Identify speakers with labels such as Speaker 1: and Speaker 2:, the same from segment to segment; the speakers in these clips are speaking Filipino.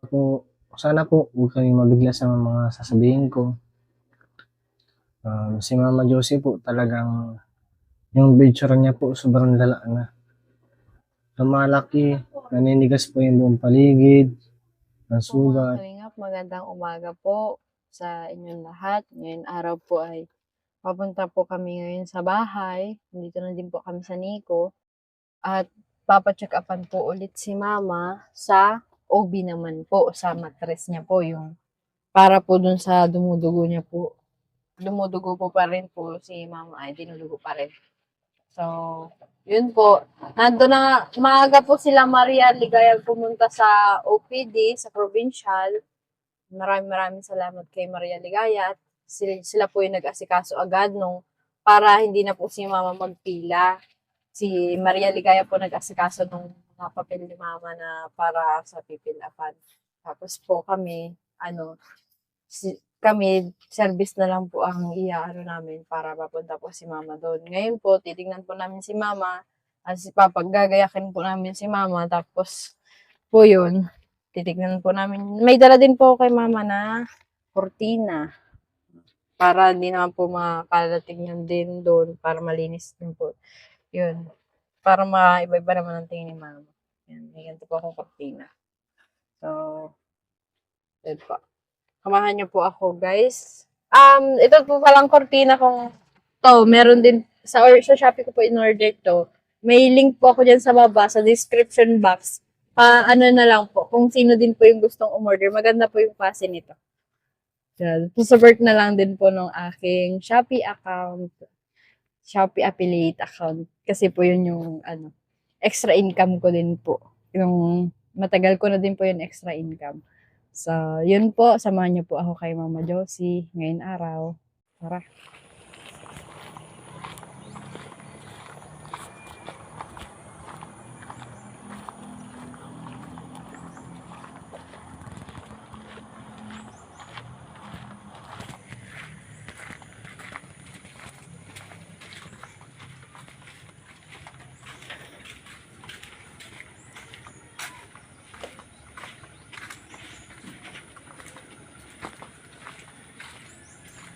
Speaker 1: po, sana po huwag kayong mabigla sa mga sasabihin ko. Si Mama Josie po talagang yung picture niya po sobrang lala na. Lumalaki, naninigas po yung buong paligid, ng
Speaker 2: Po mga
Speaker 1: sugat.
Speaker 2: kalingap, magandang umaga po sa inyong lahat. Ngayon araw po ay papunta po kami ngayon sa bahay. Nandito na din po kami sa Nico. At papacheck upan po ulit si Mama sa OB naman po, sa mattress niya po. Yung para po dun sa dumudugo niya po. Dumudugo po pa rin po si Mama, ay dinudugo pa rin. So, yun po. Nando na, maaga po sila Maria Ligaya pumunta sa OPD, sa provincial. Maraming salamat kay Maria Ligaya at sila po yung nag-asikaso agad nung para hindi na po si Mama magpila. Si Maria Ligaya po nag-asikaso nung mga papel ni Mama na para sa pipilapan. Tapos po kami, kami, service na lang po ang iaano namin para papunta po si Mama doon. Ngayon po, titingnan po namin si Mama, paggagayakin po namin si Mama, tapos po yun, titignan po namin. May dala din po kay Mama na kortina para hindi naman po makalating yan din doon para malinis din po. Yun. Para maiba-iba naman ang tingin ni Mama. Yan. May ganito po akong kortina. So, yun po. Samahan niyo po ako, guys. Ito po palang kortina kong to. Meron din sa Shopee ko po in-order to. May link po ako dyan sa baba, sa description box. Ano na lang po, kung sino din po yung gustong umorder. Maganda po yung klase nito. Yan. Support na lang din po ng aking Shopee account. Shopee affiliate account. Kasi po yun yung extra income ko din po. Yung matagal ko na din po yung extra income. So, yun po. Samahan niyo po ako kay Mama Josie ngayon araw. Tara.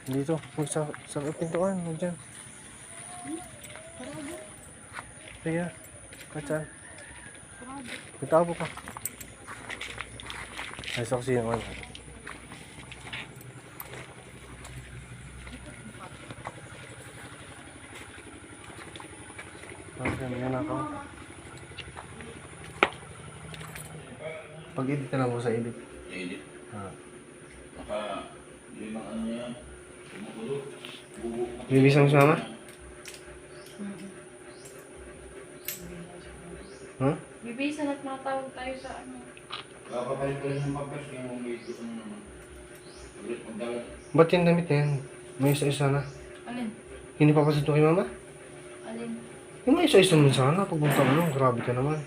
Speaker 1: Dito, sa pintuan, huwag dyan. Sige, kachan. Pitabo ka. Ay, saksi naman. Yan ako. Pag-edit ka lang po sa edit.
Speaker 3: Edit.
Speaker 1: Ah.
Speaker 3: Naka limang ano yan. Tumutulo.
Speaker 1: Bibis mo sama? Huh?
Speaker 2: Bibisan at matawag tayo sa
Speaker 3: Kapapalit ko rin ng pagkas kaya kung may gusto naman. Ulit magdagat.
Speaker 1: Ba't yung damit na yan? May isa-isa na.
Speaker 2: Alin?
Speaker 1: Hindi papasit mo kay Mama?
Speaker 2: Alin?
Speaker 1: Yung may isa-isa naman sana. Pagpunta mo lang, grabe ka naman.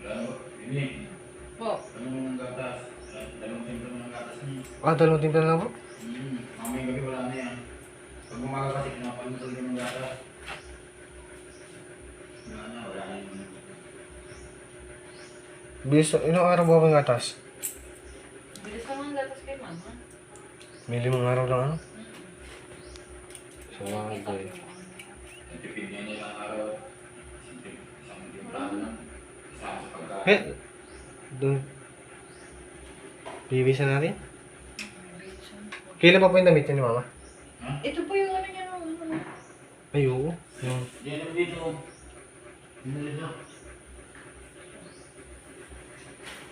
Speaker 3: Lalo, ini.
Speaker 2: Po.
Speaker 3: Ano mo ng gatas? Dalawang timpla mo ng gatas niya.
Speaker 1: Dalawang timpla lang po?
Speaker 3: Mamay gabi wala na yan. Pag umaga kasi pinapalimutan ko ng gatas. Wala na yun.
Speaker 1: Bilis, ilang araw ba ang gatas?
Speaker 2: Bilis naman gatas kay Mama.
Speaker 1: May 5 araw lang ano? Sa mga boy.
Speaker 3: Tipid niya nilang araw. Isang timpla lang. Isa sa pagkain.
Speaker 1: Eh, doon. Bibisan natin? Kailan pa po yung damit niya ni Mama?
Speaker 2: Ito po yung niya.
Speaker 1: Ay, oo. Yung...
Speaker 3: Diyan naman dito. Dito.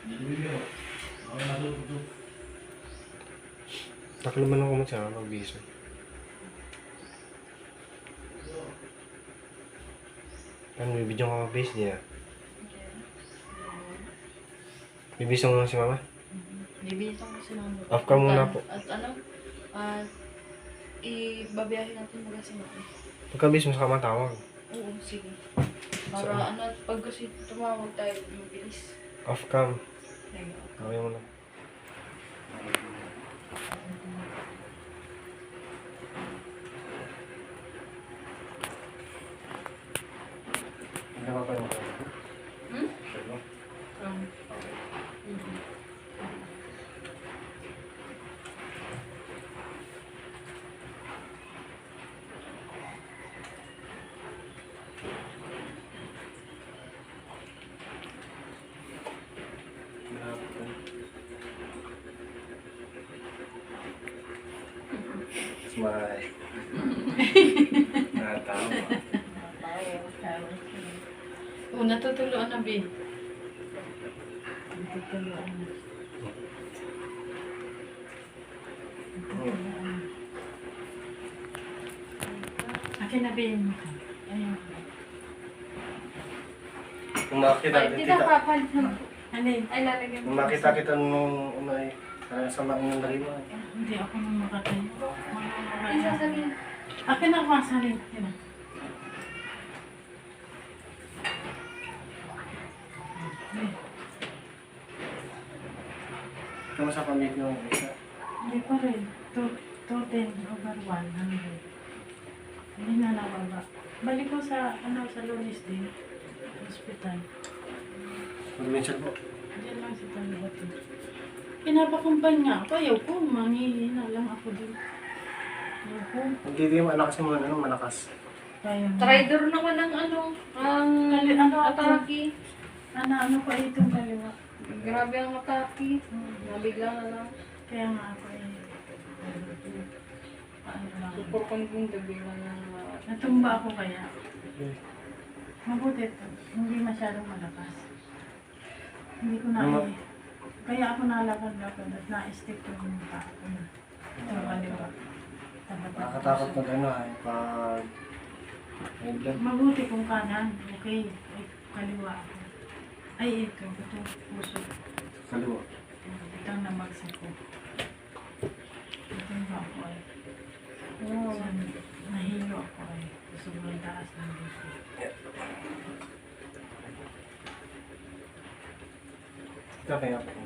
Speaker 3: Dito. Ako natulog ito.
Speaker 1: Taklo man ako masyara mag-bisan. Ano, bibidyo ka mag-base niya? Bibisan mo lang si Mama?
Speaker 2: Bibisan ko si Mama.
Speaker 1: Off ka muna po.
Speaker 2: At ibabiyahin natin mga si Mama.
Speaker 1: Pagka-base mo sa kamatawag.
Speaker 2: Oo, sige. Para pag kasi tumawag tayo, mabilis.
Speaker 1: Off cam.
Speaker 2: Ayun.
Speaker 1: Gawin mo na. Hindi ka pa yung Smile. Tama.
Speaker 4: Natutuluan na, Bin. Natutuluan na. Akin na, Bin. Ayun.
Speaker 1: Kung makita
Speaker 2: Ay, tita,
Speaker 1: kita,
Speaker 2: papalit na.
Speaker 4: Alin?
Speaker 2: Ay, lalagyan
Speaker 1: kung makita kita nung umay, sa maunang lariwa.
Speaker 4: Hindi ako nang makatayo.
Speaker 2: Ay, sasabihin.
Speaker 4: Akin na, masalin. Yun na.
Speaker 1: Kamusta pamilya mo isa?
Speaker 4: Hindi pa rin. 210/100. Hindi na nababa. Balik ko sa, sa Lunes din. Hospital.
Speaker 1: Provincial po.
Speaker 4: Diyan lang sa Talibati. Pinapakumpay nga ako. Ayaw ko. Manghihina lang ako din. Ayaw ko.
Speaker 1: Hindi din mo anak kasi mga ano, malakas.
Speaker 4: Kaya nga.
Speaker 2: Trader naman ang ang atake.
Speaker 4: Ano pa itong kaliwa.
Speaker 2: Grabe ang atake. Nabigla na lang.
Speaker 4: Kaya nga ako paano lang.
Speaker 2: Super kong nabigla na lang.
Speaker 4: Natumba ako kaya. Mabuti ito. Hindi masyadong malakas. Hindi ko na kaya ako nalakad-lakad at na-stick ko yung mukha ko na. Ito kaliwa.
Speaker 1: Nakakatakot pag ano ay pag may blood.
Speaker 4: Mabuti kung kanan. Okay. Ay, kaliwa ako. Ay, ito. Puso.
Speaker 1: Kaliwa.
Speaker 4: Ito ang namagsak ko. Ito ba ako ay.
Speaker 2: Oh.
Speaker 4: Nahilo ako ay. Sobrang taas ng dito.
Speaker 1: Ito kaya po.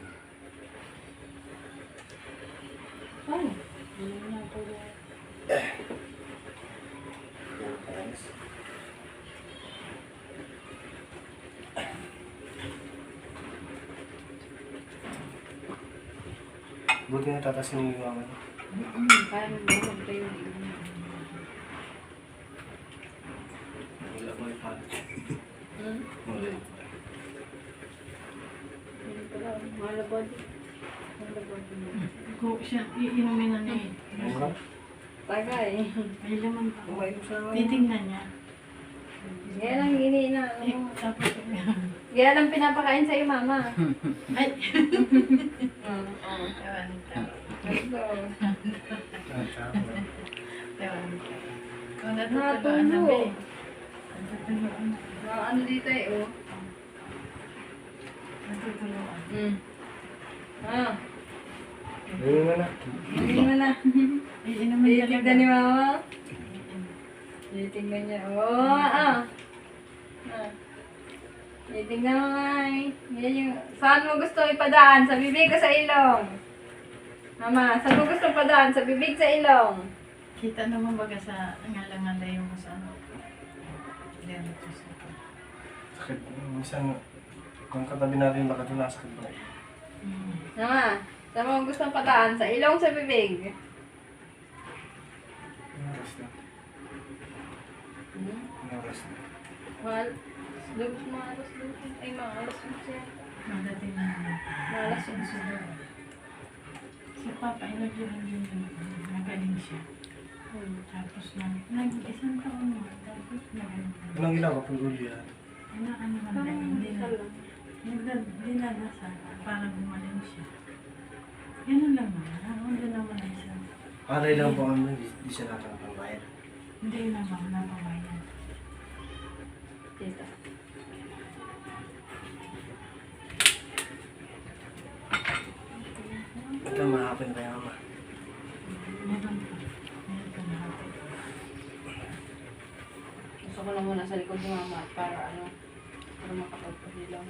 Speaker 2: Ay, ano na ito?
Speaker 1: Buti na tatasin yung mga
Speaker 2: Kaya mo ba magtayo?
Speaker 1: wala ko yung pala.
Speaker 2: Hmm?
Speaker 1: Wala.
Speaker 2: Hindi pala. Malabad. Malabad.
Speaker 4: Kung siya, iinumin na niya eh.
Speaker 1: Ano ba?
Speaker 2: Tagay.
Speaker 4: May laman pa.
Speaker 1: Umay mo sa
Speaker 4: Titingnan niya.
Speaker 2: Yan ang ginina.
Speaker 4: Eh, tapos,
Speaker 2: Yan ang pinapakain sa'yo, mama.
Speaker 4: ay,
Speaker 2: Oo.
Speaker 4: ewan ka.
Speaker 2: Let's go.
Speaker 4: Ewan ka. Kung natutuluan na ba eh. Natutuluan.
Speaker 2: Ano dito eh, oh.
Speaker 4: Natutuluan.
Speaker 2: Ah,
Speaker 1: Ayun na na.
Speaker 2: hindi mo na.
Speaker 4: Iinumin niya
Speaker 2: Titignan ni mama. Titignan niya. Oo, Titignan mo nga eh. Yan yung, saan mo gusto ipadaan? Sa bibig o sa ilong? Mama, saan mo gusto ipadaan? Sa bibig, sa ilong?
Speaker 4: Kita naman baga sa ngala-ngala yung sa ano. Dito sa
Speaker 1: Sakit. Minsan, kung katabi natin baka ito nasakit ba?
Speaker 2: Mama, saan mo gusto ipadaan? Sa ilong, sa bibig?
Speaker 1: Oras na. Oras na.
Speaker 2: Mahal. Malas doon. Ay, malas doon siya.
Speaker 4: Madating na naman.
Speaker 2: Malas doon siya.
Speaker 4: Si Papa, ilagyan din yun. Magaling siya. Tapos isang taon mo. Tapos magaling.
Speaker 1: Anong ilaw kapag uli yan?
Speaker 4: Ano man na hindi na. Dinadasa para gumaling siya. Ganun lang naman. Ano naman na siya.
Speaker 1: Alay lang po ano, di siya nakakapambayad.
Speaker 4: Hindi naman napamayan.
Speaker 2: Tita.
Speaker 1: Ito mahapin kaya mama.
Speaker 4: Meron pa. Meron pa lahat.
Speaker 2: Gusto ko lang muna sa likod ni mama para makapagpahilang.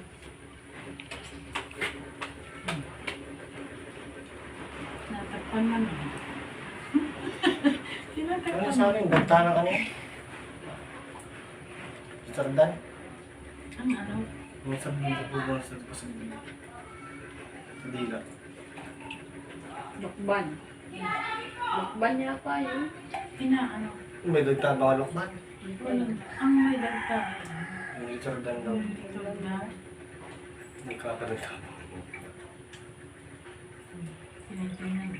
Speaker 4: Natakpan man.
Speaker 1: Ano sa akin? Ganta ng ano? Sardan?
Speaker 4: Ang araw.
Speaker 1: Yung sabihin ko po ba sa pasabihin? Sa dila.
Speaker 2: Lokban. Lokban niya pa yun.
Speaker 4: Inaano.
Speaker 1: May dagtang balok ba?
Speaker 4: Walang. Ang may dagta.
Speaker 1: Yung sardan daw.
Speaker 4: Ito na.
Speaker 1: May kakadagtang.
Speaker 4: Tinitingnan.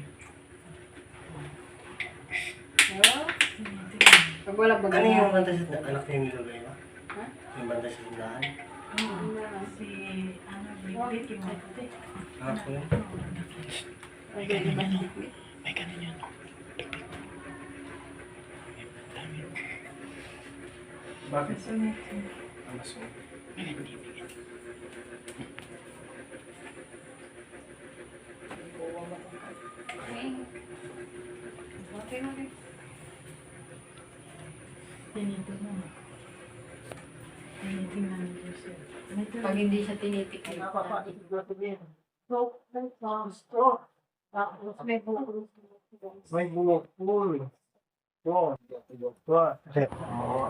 Speaker 2: Pag wala ba
Speaker 1: Ano yung banda sa anak niyo yung Lulay mo?
Speaker 4: Ha?
Speaker 1: Yung banda sa tindahan?
Speaker 4: Si, ano, Vicky Marte.
Speaker 1: Ah, po yun. Bakit?
Speaker 4: Sunod.
Speaker 1: Ang maso.
Speaker 4: Tinito mo. Tinitingnan mo siya.
Speaker 2: Pag hindi siya tinitikay.
Speaker 1: May bulok. Bulok. Oo.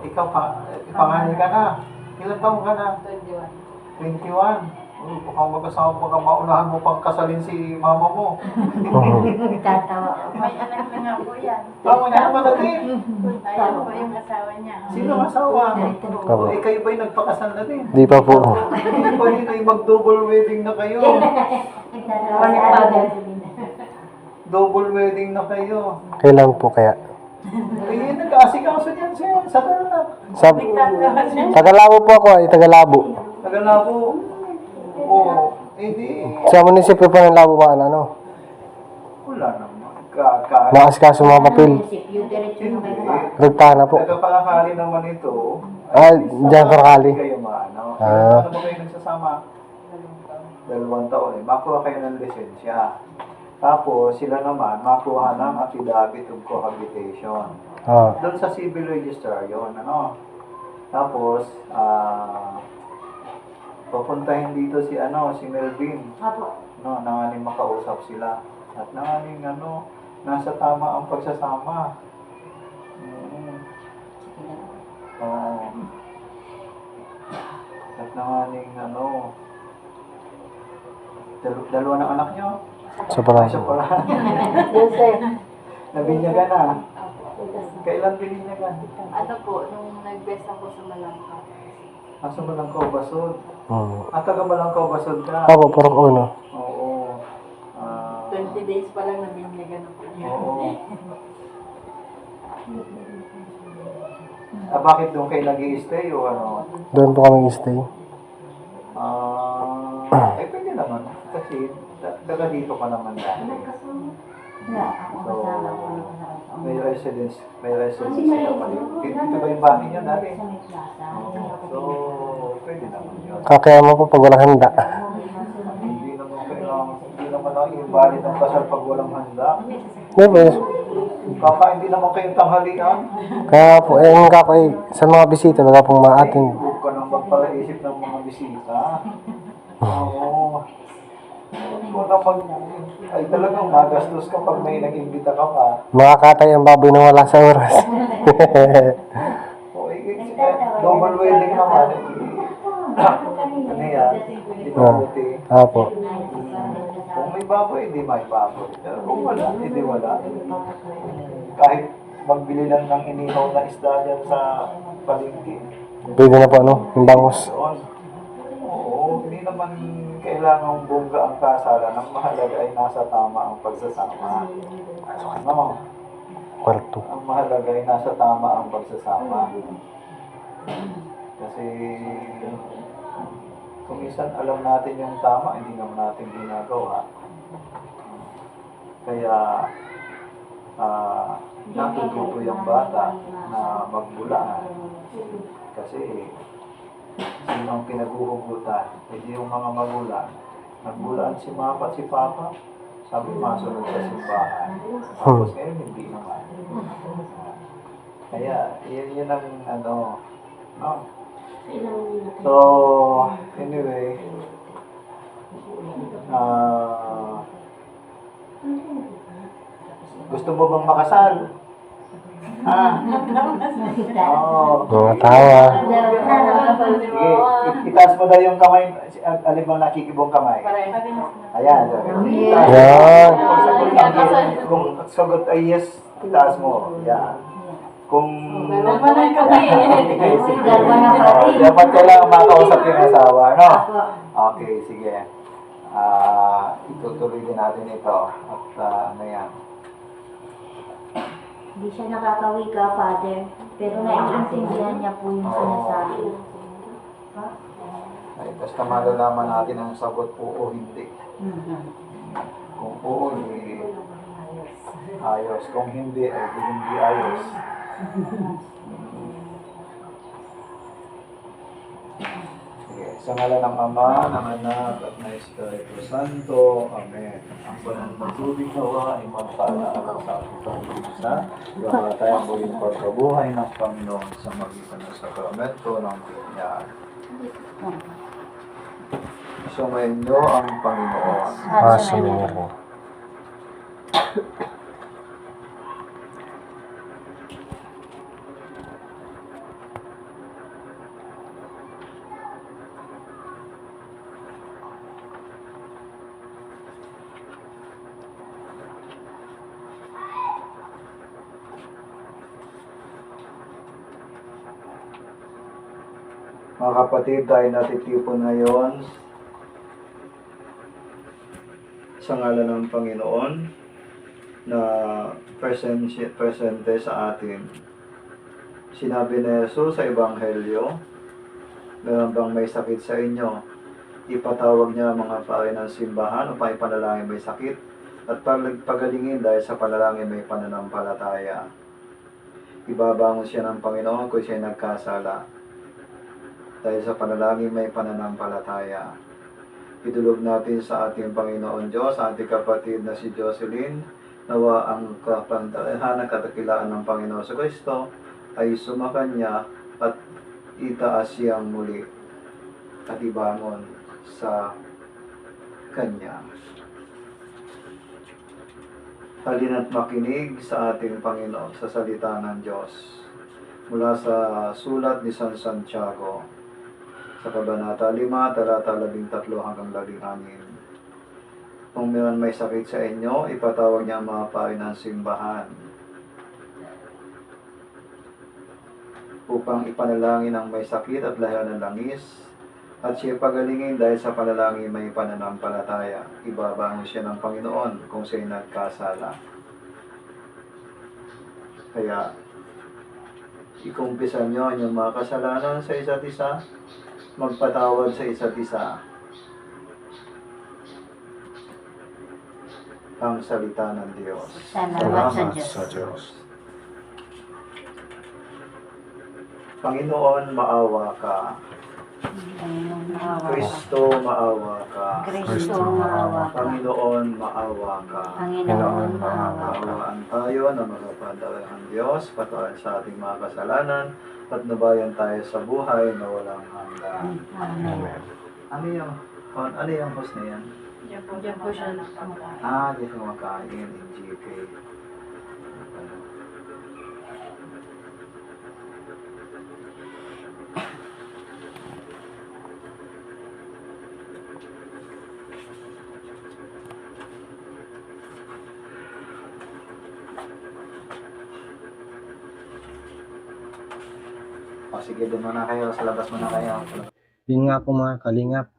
Speaker 5: Ikaw pa, pangalan ka na. Ilan taong ka na?
Speaker 2: 21.
Speaker 5: 21. Mukhang mag-asawa pa ka, maunahan mo pang kasalin si mama mo.
Speaker 6: Tatawa.
Speaker 4: May anak na nga po yan.
Speaker 5: Tama niya naman natin.
Speaker 4: Tayo po yung asawa niya.
Speaker 5: Sino ang asawa? Eh, kayo ba'y nagpakasal na din?
Speaker 7: Di pa po.
Speaker 5: Hindi pa rin ay mag-double wedding na kayo.
Speaker 6: Tatawa si Father.
Speaker 5: Double wedding na kayo.
Speaker 7: Kailan po kaya?
Speaker 5: Eh, nag-aasikaso niyan siya sa tanak.
Speaker 7: Sa Tagalabo po ako ay Tagalabo.
Speaker 5: Tagalabo. Oo. Eh, di.
Speaker 7: Sa munisipyo po ng Labo ba ano?
Speaker 5: Wala naman.
Speaker 7: Nakasikaso mga papel.
Speaker 6: Diretso na kayo
Speaker 5: Hindi.
Speaker 6: ba?
Speaker 7: Rugtana po.
Speaker 5: Nagkapakakali naman ito.
Speaker 7: Ah, dyan sa Rakali.
Speaker 5: Kayo maano.
Speaker 7: Ah.
Speaker 5: Ano ba kayo nagsasama? 2 taon eh. Makuha kayo ng lisensya. Tapos sila naman makuha ng affidavit of cohabitation.
Speaker 7: Ah.
Speaker 5: Doon sa civil register yon ano. Tapos pupuntahin dito si si Melvin.
Speaker 6: Apo.
Speaker 5: No, nanganing makausap sila. At nanganing nasa tama ang pagsasama. Oo. At nanganing dalawa ng anak nyo?
Speaker 7: Sa pala.
Speaker 5: Isa pala.
Speaker 6: Joseph.
Speaker 5: Nabinyagan na. Kailan bininyagan?
Speaker 2: Ano po, nung nag-best ako sa Malangka.
Speaker 5: Asa Malangkaw Basod?
Speaker 7: Hmm.
Speaker 5: Taga Malangkaw Basod ka?
Speaker 7: Ako, parang uno.
Speaker 5: Oo.
Speaker 2: 20 days pa lang nabinyagan ako niya.
Speaker 5: Oo. Bakit doon kayo nag-i-stay o ano?
Speaker 7: Doon po kami stay.
Speaker 5: Pwede naman. Kasi taga dito ka naman dahil.
Speaker 6: Wala, ako kasama ko.
Speaker 5: May residence sila pa rin. Dito ba yung bahay niyo dati?
Speaker 6: Sa may plaza.
Speaker 5: So, pwede naman yun.
Speaker 7: Kakaya mo po pag walang handa.
Speaker 5: Hindi naman ang invalid ng kasal pag walang handa.
Speaker 7: Di ba?
Speaker 5: Hindi naman kayong tanghalian.
Speaker 7: Kaya po, yung kakay sa mga bisita, wala pong maatin.
Speaker 5: Huwag ka nang magpalaisip ng mga bisita. Oo. Huwag na ay talagang magastos ka pag may nag-imbita ka pa.
Speaker 7: Makakatay ang baboy na wala sa oras.
Speaker 5: Double wedding naman. Ano yan? Hindi ba buti?
Speaker 7: Apo.
Speaker 5: Kung may baboy, hindi may baboy. Pero kung wala, hindi wala. Kahit magbili lang ng inihaw na isda dyan sa palengke.
Speaker 7: Pwede na po yung bangus.
Speaker 5: Doon. Oo, hindi naman kailangang bongga ang kasalan. Ang mahalaga ay nasa tama ang pagsasama. No?
Speaker 7: Kwarto.
Speaker 5: Ang mahalaga ay nasa tama ang pagsasama. Kasi kung minsan alam natin yung tama, hindi naman natin ginagawa. Kaya natututo yung bata na magbulaan. Kasi sino ang pinaguhugutan? Hindi yung mga magulang. Nagbulaan si Mama at si Papa. Sabi, masunod sa simbahan. Tapos ngayon, hindi naman. Kaya, yun ang no? So, anyway, gusto mo bang makasal? Oo.
Speaker 7: Mga tawa.
Speaker 5: Sige, itaas mo daw yung kamay. Alin bang nakikibong kamay? Ayan.
Speaker 7: Yan.
Speaker 5: Kung sagot ay yes, itaas mo. Yan. Kung
Speaker 6: Dalawa na pati.
Speaker 5: dapat kailangan makausap yung asawa, no? Okay, sige. Itutuloy din natin ito. At ano yan?
Speaker 6: Hindi siya nakakawi ka, Father. Pero naiintindihan niya po yung sinasabi.
Speaker 5: Ay, basta malalaman natin ang sagot po o hindi. Kung oo, ayos. Kung hindi, ay hindi ayos. Sige, sa ngalan ng Ama, ng Anak, at ng Espiritu Santo. Amen. Ang banal na tubig nawa ay magpalaala sa ating pag-iisa. Gawa tayong muling pagkabuhay ng Panginoon sa magitan ng sakramento ng Binyag. Sumayin niyo ang Panginoon.
Speaker 7: Sumayin niyo.
Speaker 5: Mga kapatid, tayo natitipon ngayon sa ngalan ng Panginoon na presente sa atin. Sinabi ni Jesus sa Ebanghelyo, meron bang may sakit sa inyo? Ipatawag niya ang mga pari ng simbahan upang ipanalangin may sakit at pagalingin dahil sa panalangin may pananampalataya. Ibabangon siya ng Panginoon kung siya nagkasala. Dahil sa panalangin may pananampalataya. Idulog natin sa ating Panginoon Diyos, sa ating kapatid na si Jocelyn, nawa ang kapantahan at katakilaan ng Panginoon sa Kristo ay sumakanya at itaas siyang muli at ibangon sa Kanya. Halina't makinig sa ating Panginoon sa salita ng Diyos. Mula sa sulat ni San Santiago, sa Kabanata 5, talata 13 hanggang 16. Kung meron may sakit sa inyo, ipatawag niya ang mga pari ng simbahan upang ipanalangin ang may sakit at lahat ng langis at siya pagalingin dahil sa panalangin may pananampalataya. Ibabangon siya ng Panginoon kung siya'y nagkasala. Kaya, ikumpisan niyo ang inyong mga kasalanan sa isa't isa, magpatawad sa isa't isa. Ang salita ng Diyos.
Speaker 6: Salamat sa Diyos.
Speaker 5: sa Diyos. Panginoon, maawa ka.
Speaker 6: Panginoon, maawa ka.
Speaker 5: Kristo, maawa ka.
Speaker 6: Kristo, maawa ka.
Speaker 5: Panginoon, maawa ka.
Speaker 6: Panginoon, maawa ka.
Speaker 5: Kaawaan tayo na magpapadaway ang Diyos, patawarin sa ating mga kasalanan, at nabayan tayo sa buhay na walang hanggan.
Speaker 6: Amen.
Speaker 5: Ano yung host na yan?
Speaker 4: Diyan po siya nakapakain.
Speaker 5: Di kumakain in GK. Sige, doon muna kayo. Sa labas muna kayo.
Speaker 1: Yun nga po mga kalingap.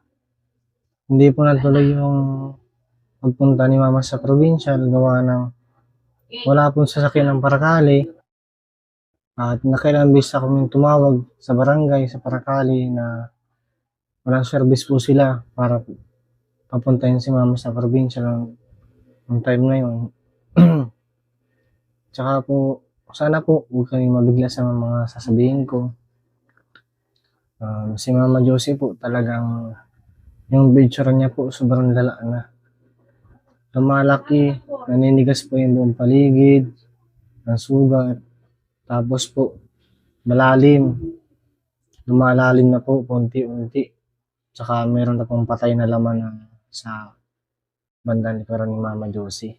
Speaker 1: Hindi po natuloy yung pagpunta ni Mama sa probinsya, gawa ng wala pong sasakyan ng Paracali. At nakailang beses ako yung tumawag sa barangay, sa Paracali na walang service po sila para papuntahin si Mama sa probinsya ng time na yun. Tsaka po, sana po huwag kayong mabigla sa mga sasabihin ko. Si Mama Josie po talagang yung picture niya po sobrang lala na. Lumalaki, naninigas po yung buong paligid, ng sugat. Tapos po, malalim. Lumalalim na po, unti-unti. Tsaka meron na pong patay na laman sa banda ni Mama Josie.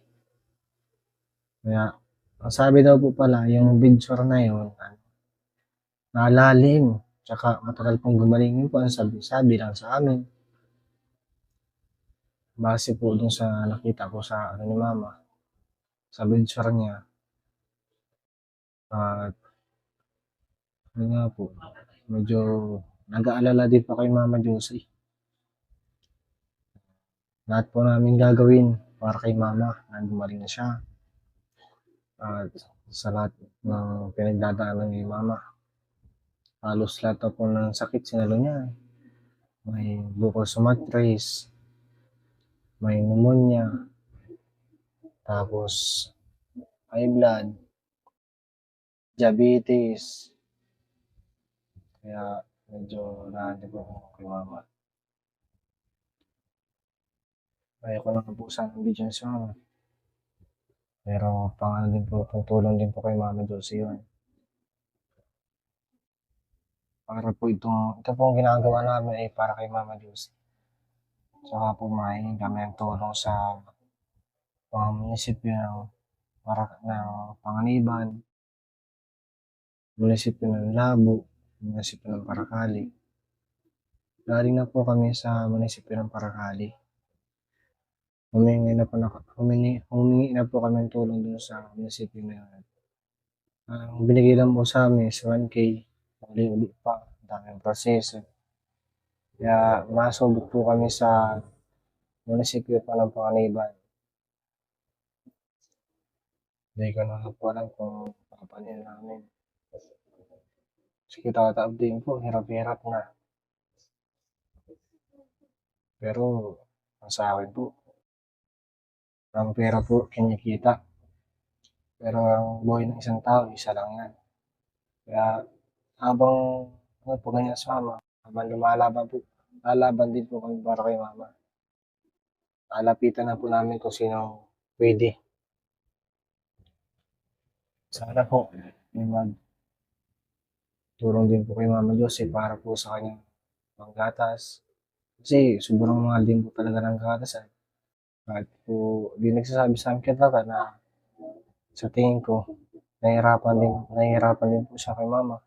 Speaker 1: Kaya, ang sabi daw po pala, yung picture na yun, nalalim. Tsaka matagal pong gumaling yun po, ang sabi lang sa amin. Base po dun sa nakita ko sa ni Mama, sa picture niya. At yun nga po, medyo nag-aalala din pa kay Mama Josie. Lahat po namin gagawin para kay Mama na gumaling na siya. At sa lahat ng pinagdadaanan ni mama. Halos lahat na po ng sakit sinalo niya. May bukol sa mattress, may pneumonia, tapos high blood, diabetes. Kaya medyo nahanap po ako kay mama. Ayoko na po sana ng video si mama. Pero pangano din po, tutulong din po kay Mama Josie yun. Para po ito po ang ginagawa namin ay para kay Mama Josie. Tsaka po mahihingi kami ng tulong sa mga munisipyo ng Panganiban, munisipyo ng Labo, munisipyo ng Paracali. Galing na po kami sa munisipyo ng Paracali. Humingi na po kami ng tulong dun sa munisipyo na yun. Ang binigay lang po sa amin is 1K. Uli-uli pa. Ang daming proseso. Kaya masubok po kami sa munisipyo pa ng Panganiban. Hindi ko na po alam kung papanin namin. Sige, tataab din po. Hirap-hirap na. Pero, ang sa akin po, ang pera po, kinikita. Pero ang buhay ng isang tao, isa lang yan. Kaya habang po ganyan sa mama, habang lumalaban po, lalaban din po kami para kay mama. Lalapitan na po namin kung sino pwede. Sana po, may tulong din po kay Mama Josie para po sa kanyang panggatas. Kasi sobrang mahal din po talaga ng gatas. Kahit po, di nagsasabi sa amin kita na sa tingin ko, nahihirapan din po siya kay mama.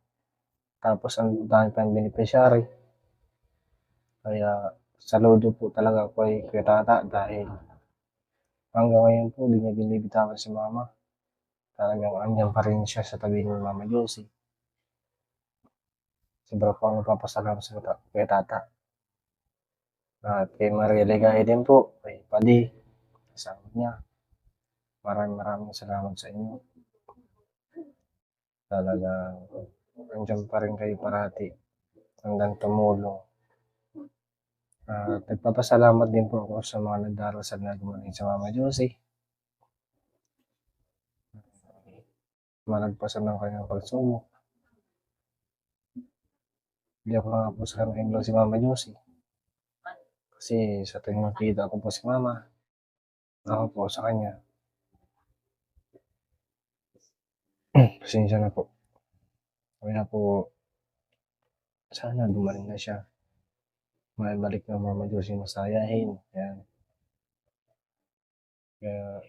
Speaker 1: Tapos ang dami pa ng beneficiary. Kaya saludo po talaga ako kay Kuya Tata dahil hanggang ngayon po, di niya binibitawan si mama. Talagang andyan pa rin siya sa tabi ni Mama Josie. Sobrang po ang nagpapasalamat sa Kuya Tata. At kay Maria Ligaya din po, kay Padi, kasama niya. Maraming salamat sa inyo. Talagang andyan pa rin kayo parati hanggang tumulong. At nagpapasalamat din po ako sa mga nagdarasal na gumaling sa Mama Josie. Malagpasan ng kanyang pagsubok. Hindi ako nga po sa kanyang si Mama Josie. Kasi sa tuwing makita ko po si mama, ako po sa kanya. Pasensya na po. Kaya po, sana gumaling na siya. Maibalik na Mama Josie masayahin. Yan. Kaya,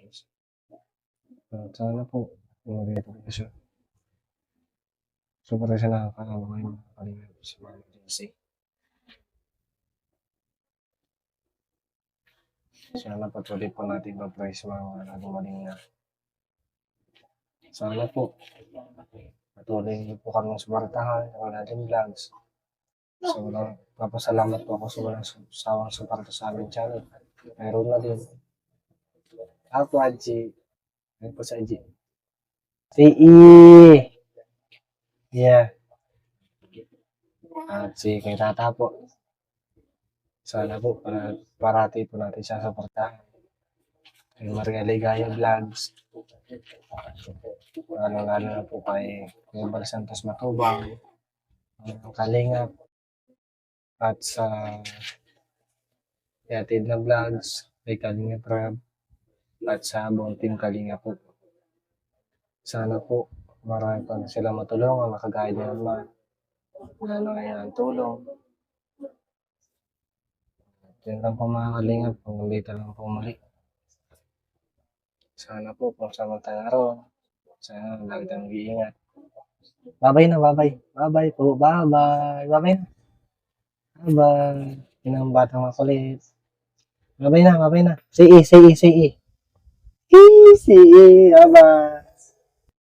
Speaker 1: sana po, gumaling po siya. Sobrang siya nakakalawa ngayon, nakakalimay po si Mama Josie. Sana patuloy po natin mag-pray sa mga gumaling na. Sana po, patuloy niyo po kami suportahan sa mga natin vlogs. So, papasalamat po ako sa walang sawang suporta sa aming channel. Meron na din. Ako, Adji. Ano po sa Adji? Si Yeah. At si kay Tata po. Sana po, parati po natin siya suportahan. Kay Maria Ligaya Vlogs. Lalo na po kay Bal Santos Matubang, Kalingap, at sa Yatid na Vlogs, kay Kalingap Rab, at sa buong team Kalingap po. Sana po, marami pa sila matulungan, makagaya din naman. Ngayon ang tulong. Yan lang po mga Kalingap, kung ulitin lang po muli. Sana po, kung samantang araw, sana lagi tayong mag-iingat. Bye-bye na, bye-bye. Bye-bye po, bye-bye. Bye-bye na. Bye-bye. Yun ang batang makulit. Bye-bye na, bye-bye na. Say E. Say E. Bye-bye.